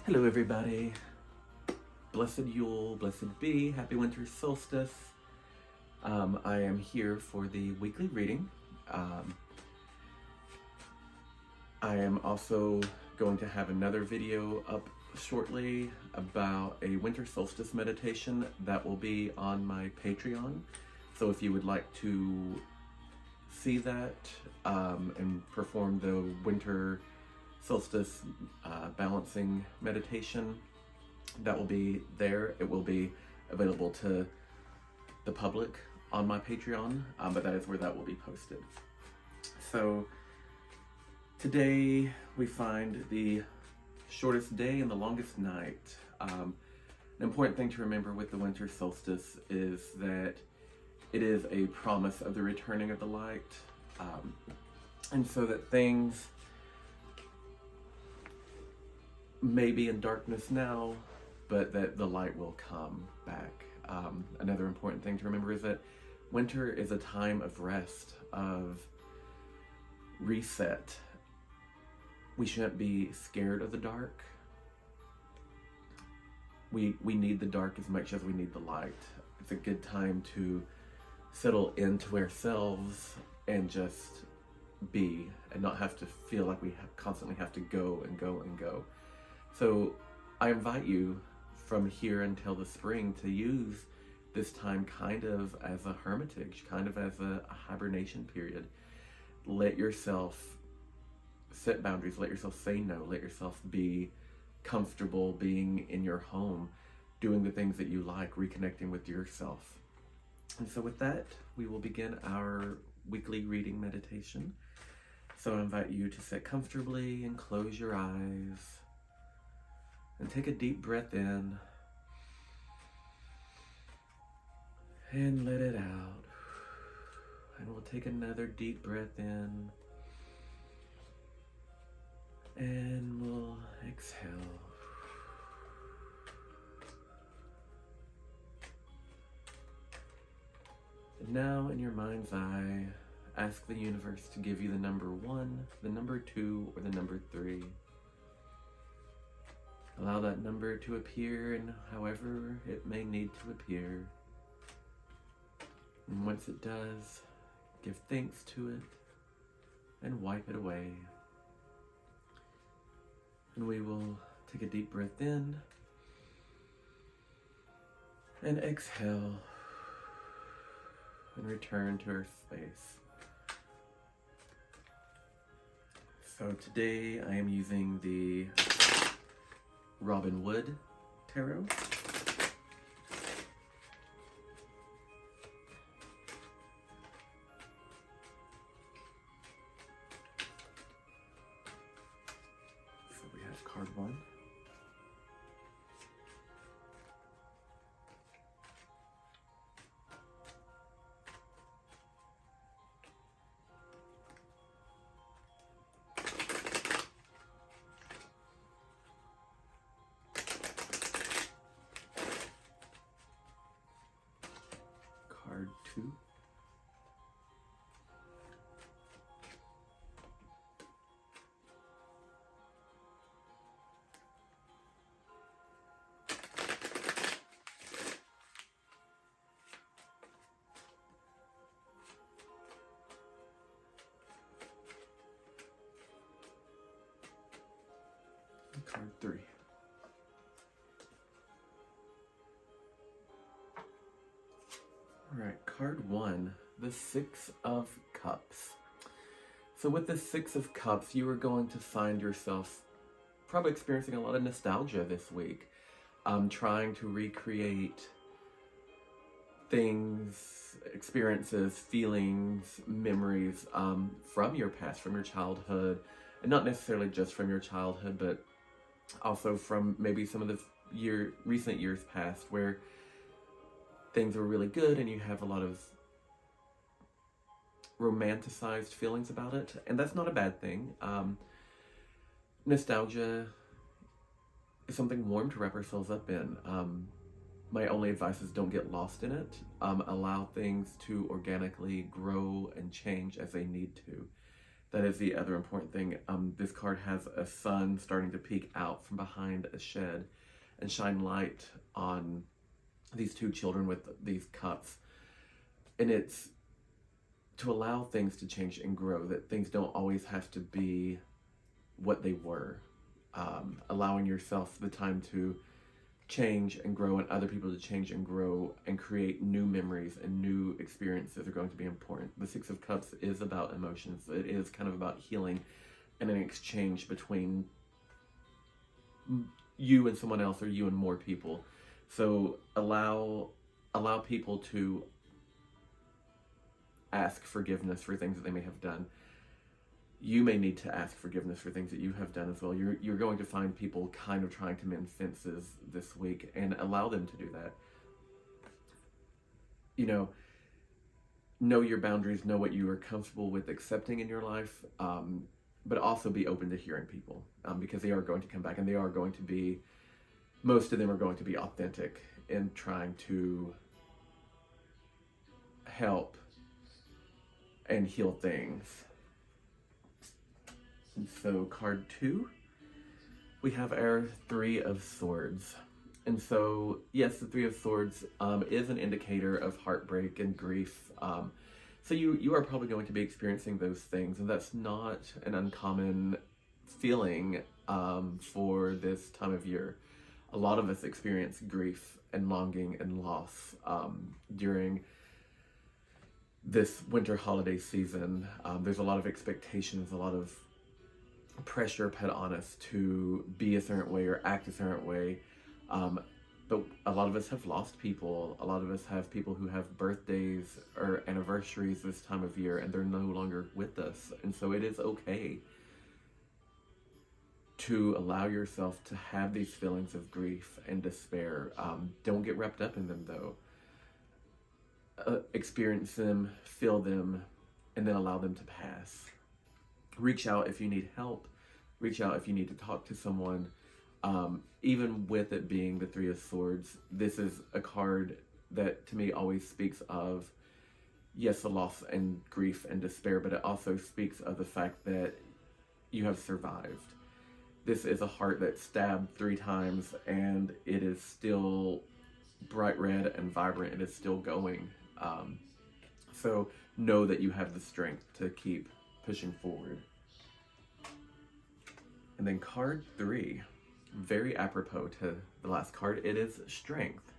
Hello everybody. Blessed Yule, blessed be, happy winter solstice. I am here for the weekly reading. I am also going to have another video up shortly about a winter solstice meditation that will be on my Patreon. So if you would like to see that and perform the winter solstice balancing meditation, that will be there. It will be available to the public on my Patreon, but that is where that will be posted. So today we find the shortest day and the longest night. An important thing to remember with the winter solstice is that it is a promise of the returning of the light, and so that things may be in darkness now, but that the light will come back. Another important thing to remember is that winter is a time of rest, of reset. We shouldn't be scared of the dark. We need the dark as much as we need the light. It's a good time to settle into ourselves and just be, and not have to feel like we constantly have to go and go and go. So I invite you from here until the spring to use this time kind of as a hermitage, kind of as a hibernation period. Let yourself set boundaries, let yourself say no, let yourself be comfortable being in your home, doing the things that you like, reconnecting with yourself. And so with that, we will begin our weekly reading meditation. So I invite you to sit comfortably and close your eyes. And take a deep breath in and let it out. And we'll take another deep breath in and we'll exhale. And now in your mind's eye, ask the universe to give you the number 1, the number 2, or the number 3. Allow that number to appear in however it may need to appear. And once it does, give thanks to it and wipe it away. And we will take a deep breath in and exhale and return to our space. So today I am using the Robin Wood Tarot. So we have card 1. Card 2. And card 3. All right, card 1, the 6 of Cups. So with the 6 of Cups, you are going to find yourself probably experiencing a lot of nostalgia this week, trying to recreate things, experiences, feelings, memories from your past, from your childhood, and not necessarily just from your childhood, but also from maybe some of the recent years past where things were really good and you have a lot of romanticized feelings about it, and that's not a bad thing. Nostalgia is something warm to wrap ourselves up in. My only advice is don't get lost in it. Allow things to organically grow and change as they need to. That is the other important thing. This card has a sun starting to peek out from behind a shed and shine light on these two children with these cups. And it's to allow things to change and grow, that things don't always have to be what they were. Allowing yourself the time to change and grow, and other people to change and grow and create new memories and new experiences are going to be important. The Six of Cups is about emotions. It is kind of about healing and an exchange between you and someone else, or you and more people. So allow people to ask forgiveness for things that they may have done. You may need to ask forgiveness for things that you have done as well. You're going to find people kind of trying to mend fences this week, and allow them to do that. Know your boundaries, know what you are comfortable with accepting in your life, but also be open to hearing people, because they are going to come back, and they are going to be, most of them are going to be authentic in trying to help and heal things. And so card 2, we have our Three of Swords. And so, yes, the Three of Swords is an indicator of heartbreak and grief. So you are probably going to be experiencing those things, and that's not an uncommon feeling for this time of year. A lot of us experience grief and longing and loss during this winter holiday season. There's a lot of expectations, a lot of pressure put on us to be a certain way or act a certain way. But a lot of us have lost people. A lot of us have people who have birthdays or anniversaries this time of year, and they're no longer with us. And so it is okay to allow yourself to have these feelings of grief and despair. Don't get wrapped up in them, though. Experience them, feel them, and then allow them to pass. Reach out if you need help. Reach out if you need to talk to someone. Even with it being the Three of Swords, this is a card that to me always speaks of, yes, the loss and grief and despair, but it also speaks of the fact that you have survived. This is a heart that's stabbed 3 times, and it is still bright red and vibrant. It is still going. So know that you have the strength to keep pushing forward. And then card 3, very apropos to the last card, it is strength.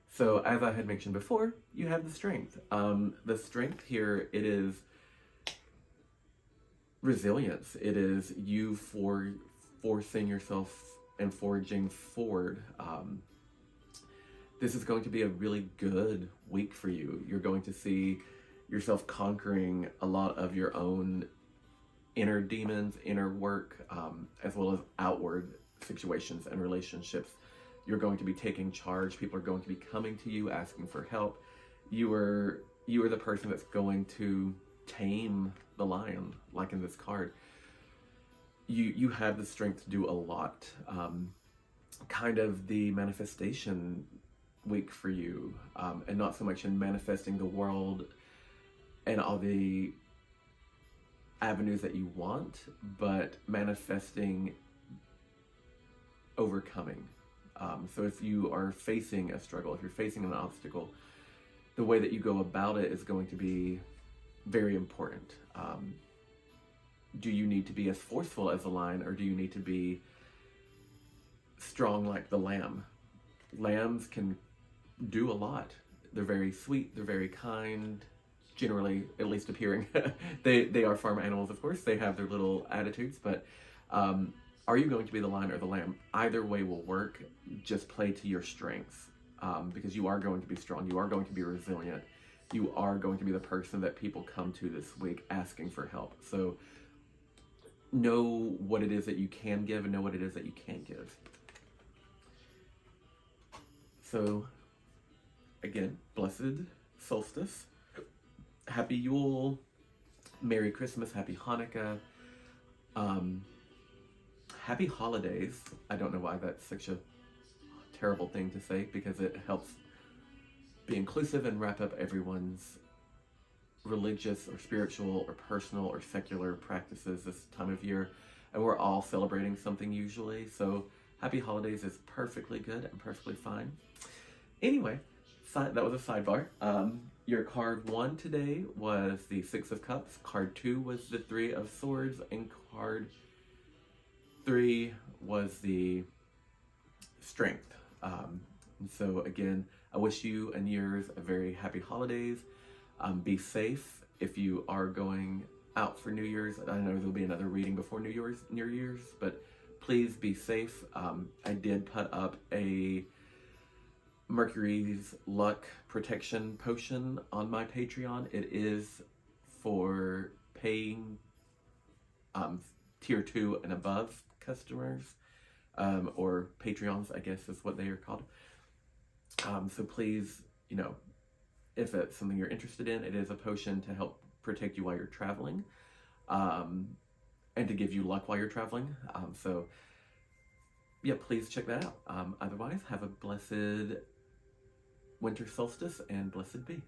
So as I had mentioned before, you have the strength. The strength here, it is resilience. It is you forcing yourself and forging forward. This is going to be a really good week for you. You're going to see yourself conquering a lot of your own inner demons, inner work, as well as outward situations and relationships. You're going to be taking charge. People are going to be coming to you asking for help. You are the person that's going to tame the lion, like in this card. You have the strength to do a lot. Kind of the manifestation week for you, and not so much in manifesting the world and all the avenues that you want, but manifesting overcoming. So if you are facing a struggle, if you're facing an obstacle, the way that you go about it is going to be very important. Do you need to be as forceful as a lion, or do you need to be strong like the lamb? Lambs can do a lot. They're very sweet, they're very kind, generally, at least appearing. They are farm animals, of course. They have their little attitudes, but are you going to be the lion or the lamb? Either way will work. Just play to your strengths, because you are going to be strong. You are going to be resilient. You are going to be the person that people come to this week asking for help. So know what it is that you can give, and know what it is that you can't give. So again, blessed solstice. Happy Yule, Merry Christmas, Happy Hanukkah, Happy Holidays. I don't know why that's such a terrible thing to say, because it helps be inclusive and wrap up everyone's religious or spiritual or personal or secular practices this time of year, and we're all celebrating something usually, so happy holidays is perfectly good and perfectly fine. Anyway, that was a sidebar. Your card 1 today was the 6 of Cups, card 2 was the 3 of Swords, and card 3 was the Strength. And so again, I wish you and yours a very happy holidays. Be safe if you are going out for New Year's. I know there'll be another reading before New Year's, but please be safe. I did put up a Mercury's Luck Protection Potion on my Patreon. It is for paying tier 2 and above customers, or Patreons, I guess is what they are called. So please, if it's something you're interested in, it is a potion to help protect you while you're traveling, and to give you luck while you're traveling. So yeah, please check that out. Otherwise, have a blessed winter solstice and blessed be.